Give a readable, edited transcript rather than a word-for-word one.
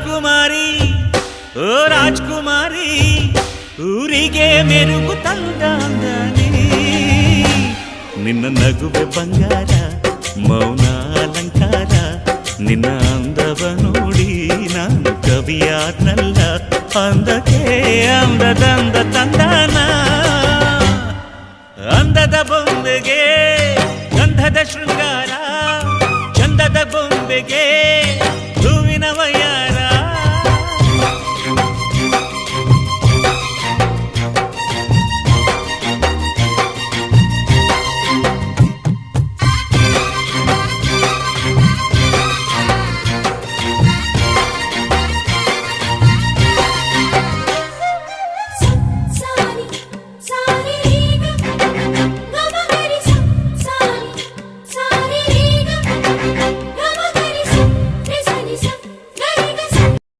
ರಾಜ್ಕುಮಾರಿ ಓ ರಾಜ್ಕುಮಾರಿ ಊರಿಗೆ ಮೆರುಗು ತಂದಾನಿ ನಿನ್ನ ನಗುವೆ ಬಂಗಾರ ಮೌನ ಅಲಂಕಾರ ನಿನ್ನ ಅಂದವ ನೋಡಿ ನಾನು ಕವಿಯಾದ್ನಲ್ಲ ಅಂದಕ್ಕೆ ಅಂದದಂದ ತಂದಾನ ಅಂದದ ಬೊಂಬೆಗೆ ಗಂಧದ ಶೃಂಗಾರ ಚಂದದ ಬೊಂಬೆಗೆ